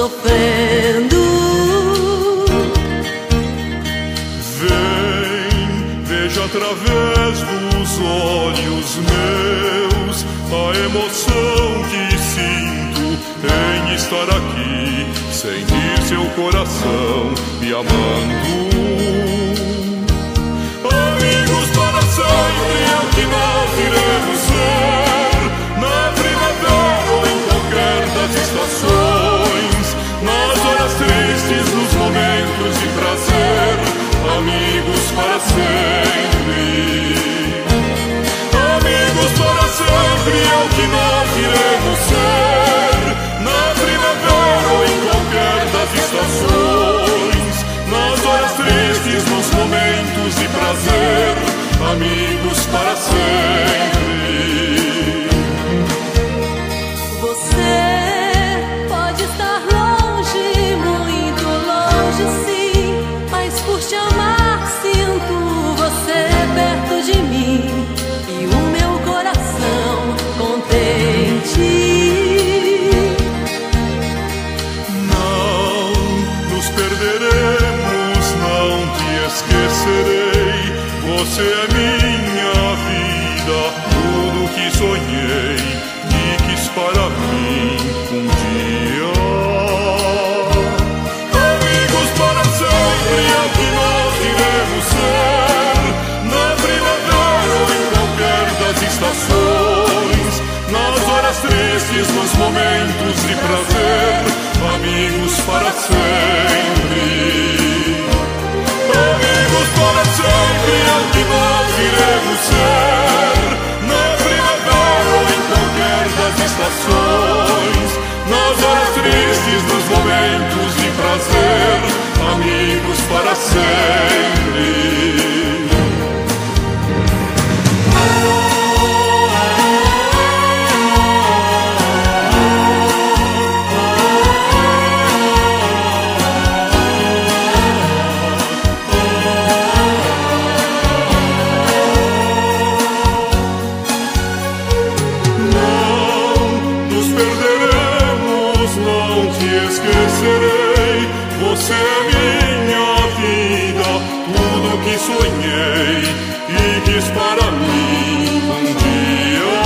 sofrendo. Vem, veja através dos olhos meus a emoção que sinto em estar aqui, sentir seu coração me amando. Amigos para sempre é o que nós iremos ser, na primavera ou em qualquer das estações, nas horas tristes, nos momentos de prazer, amigos para sempre. Amigos para sempre é o que nós iremos ser, na primavera ou em qualquer das estações, nas horas tristes, nos momentos de prazer, amigos para sempre. Você pode estar longe, muito longe, sim, mas por te amar sinto você perto de mim e o meu coração contente. Não nos perderemos, não te esquecerei. Você é minha vida, tudo que sonhei e quis para mim um dia. Amigos para sempre é o que nós iremos ser, na primavera ou em qualquer das estações, nas horas tristes, nos momentos de prazer, amigos para sempre. Amigos para sempre é o que nós iremos ser, na primavera ou em qualquer das estações, nas horas tristes, nos momentos de prazer, amigos para sempre. Esquecerei, você é minha vida, tudo que sonhei e quis para mim um dia.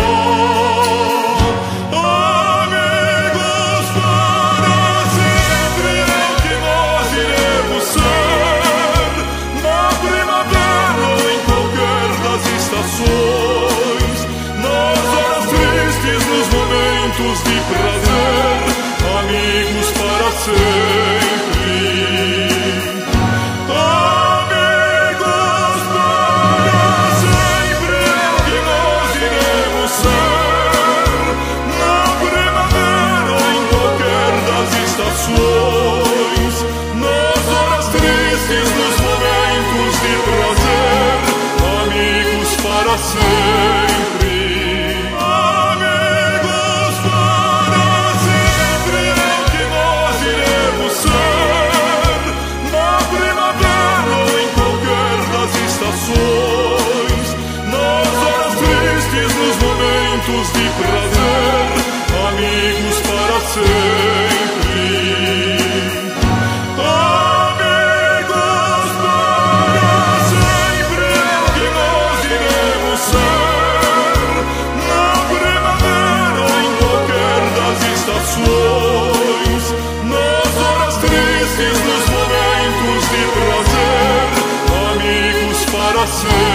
Amigos para sempre é o que nós iremos ser, na primavera ou em qualquer das estações, nas horas tristes, nos momentos de prazer, amigos para sempre. Amigos para sempre é o que nós iremos ser, na primavera ou em qualquer das estações, nas horas tristes, nos momentos de prazer, amigos para sempre. De prazer, amigos para sempre. Amigos para sempre é o que nós iremos ser, na primavera ou em qualquer das estações, nas horas tristes, nos momentos de prazer, amigos para sempre.